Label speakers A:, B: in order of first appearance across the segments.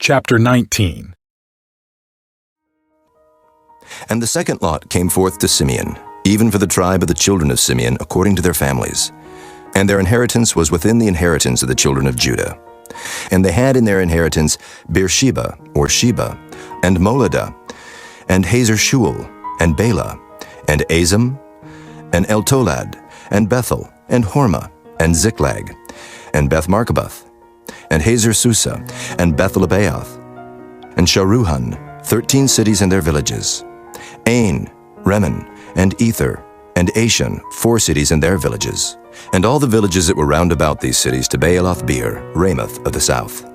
A: Chapter 19.
B: And the second lot came forth to Simeon, even for the tribe of the children of Simeon, according to their families. And their inheritance was within the inheritance of the children of Judah. And they had in their inheritance Beersheba, or Sheba, and Moladah, and Hazer-shual, and Bela, and Azam, and Eltolad, and Bethel, and Hormah, and Ziklag, and Beth-Marcaboth, and Hazer-susa, and Beth-lebaoth, and Sharuhan, 13 cities and their villages, Ain, Rimmon, and Ether, and Ashan, 4 cities and their villages, and all the villages that were round about these cities to Baalath-beer, Ramoth of the south.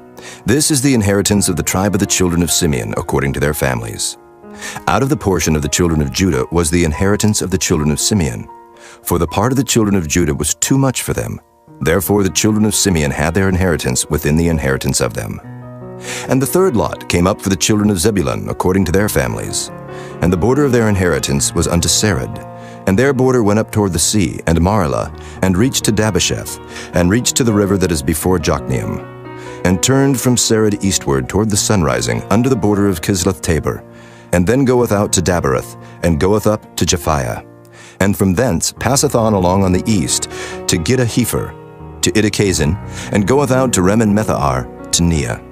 B: This is the inheritance of the tribe of the children of Simeon, according to their families. Out of the portion of the children of Judah was the inheritance of the children of Simeon. For the part of the children of Judah was too much for them. Therefore the children of Simeon had their inheritance within the inheritance of them. And the third lot came up for the children of Zebulun, according to their families. And the border of their inheritance was unto Sarid. And their border went up toward the sea, and Marlah, and reached to Dabasheth, and reached to the river that is before Jokneam, and turned from Sarid eastward toward the sunrising, under the border of Kisloth-Tabor, and then goeth out to Dabereth, and goeth up to Japhiah, and from thence passeth on along on the east to Gittah-Hepher, to Idikazin, and goeth out to Remon-Methar, to Neah.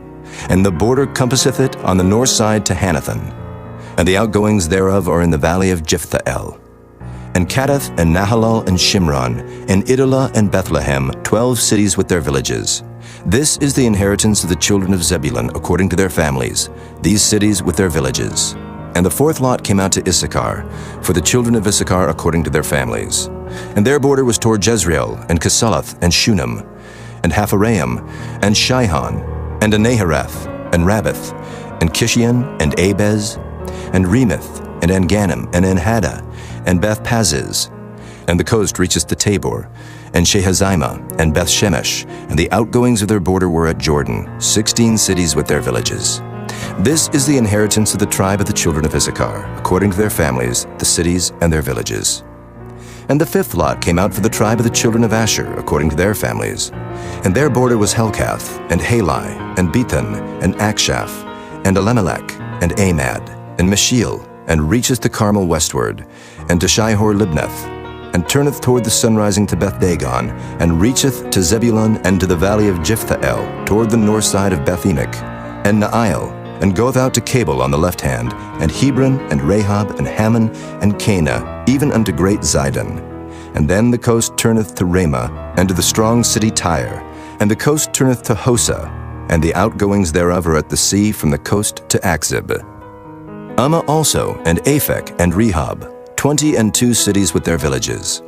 B: And the border compasseth it on the north side to Hanathan, and the outgoings thereof are in the valley of Jephthahel. And Cadath, and Nahalal, and Shimron, and Idolah, and Bethlehem, 12 cities with their villages. This is the inheritance of the children of Zebulun, according to their families, these cities with their villages. And the fourth lot came out to Issachar, for the children of Issachar according to their families. And their border was toward Jezreel, and Kesaloth, and Shunem, and Hapharaim, and Shihon, and Anahareth, and Rabbith, and Kishion, and Abez, and Remeth, and Engannim, and Enhaddah, and Beth-Paziz. And the coast reacheth to Tabor, and Shehazimah, and Beth-Shemesh, and the outgoings of their border were at Jordan, 16 cities with their villages. This is the inheritance of the tribe of the children of Issachar, according to their families, the cities and their villages. And the fifth lot came out for the tribe of the children of Asher, according to their families. And their border was Helkath, and Halai, and Bethan, and Akshaph, and Elimelech, and Amad, and Meshiel, and reacheth to Carmel westward, and to Shihor-Libnath, and turneth toward the sunrising to Beth-Dagon, and reacheth to Zebulun and to the valley of Jephthahel, toward the north side of Beth-Emek, and Naail, and goeth out to Cabul on the left hand, and Hebron, and Rahab, and Hammon, and Cana, even unto great Zidon. And then the coast turneth to Ramah, and to the strong city Tyre, and the coast turneth to Hosa, and the outgoings thereof are at the sea from the coast to Akzib. Ummah also, and Aphek, and Rehob, 22 cities with their villages.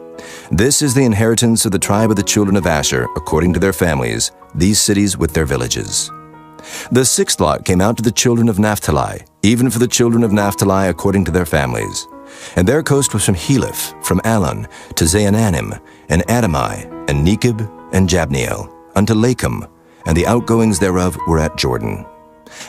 B: This is the inheritance of the tribe of the children of Asher, according to their families, these cities with their villages. The sixth lot came out to the children of Naphtali, even for the children of Naphtali according to their families. And their coast was from Heleph, from Alon, to Zaananim, and Adamai, and Nekeb, and Jabneel, unto Lakum, and the outgoings thereof were at Jordan.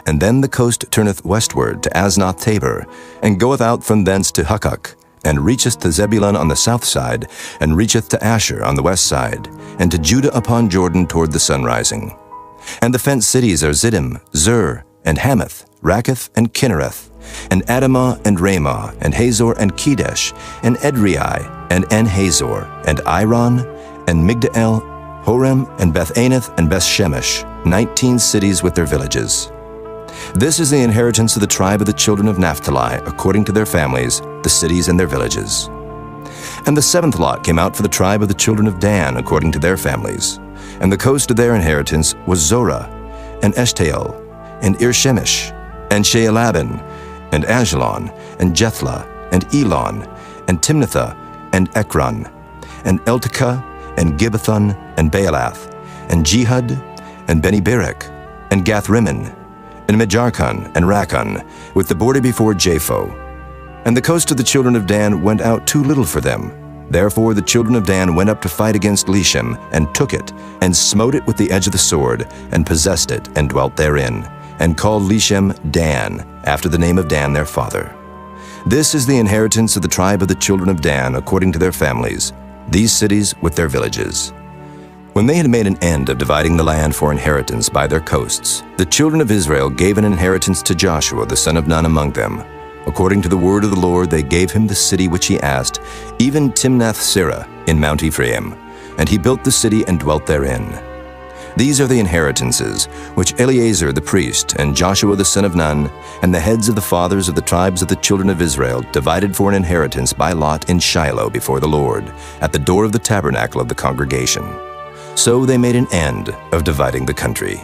B: And then the coast turneth westward to Aznoth-Tabor, and goeth out from thence to Hukkok, and reacheth to Zebulun on the south side, and reacheth to Asher on the west side, and to Judah upon Jordan toward the sunrising. And the fenced cities are Ziddim, Zur, and Hamath, Rakkath, and Kinnereth, and Adamah, and Ramah, and Hazor, and Kedesh, and Edrei, and En-Hazor, and Iron, and Migdal, Horem, and Beth-Anath, and Beth-Shemesh, 19 cities with their villages. This is the inheritance of the tribe of the children of Naphtali, according to their families, the cities and their villages. And the seventh lot came out for the tribe of the children of Dan, according to their families. And the coast of their inheritance was Zorah, and Eshtaol, and Irshemish, and Shealabin, and Ajalon, and Jethlah, and Elon, and Timnathah, and Ekron, and Eltekah, and Gibbethon, and Baalath, and Jehud, and Beni-Berak, and Gath-Rimmon, and Mejarkon, and Rakkon, with the border before Japho. And the coast of the children of Dan went out too little for them. Therefore the children of Dan went up to fight against Leshem, and took it, and smote it with the edge of the sword, and possessed it, and dwelt therein, and called Leshem Dan, after the name of Dan their father. This is the inheritance of the tribe of the children of Dan, according to their families, these cities with their villages. When they had made an end of dividing the land for inheritance by their coasts, the children of Israel gave an inheritance to Joshua the son of Nun among them. According to the word of the Lord, they gave him the city which he asked, even Timnath-Serah in Mount Ephraim. And he built the city and dwelt therein. These are the inheritances which Eleazar the priest and Joshua the son of Nun and the heads of the fathers of the tribes of the children of Israel divided for an inheritance by lot in Shiloh before the Lord, at the door of the tabernacle of the congregation. So they made an end of dividing the country.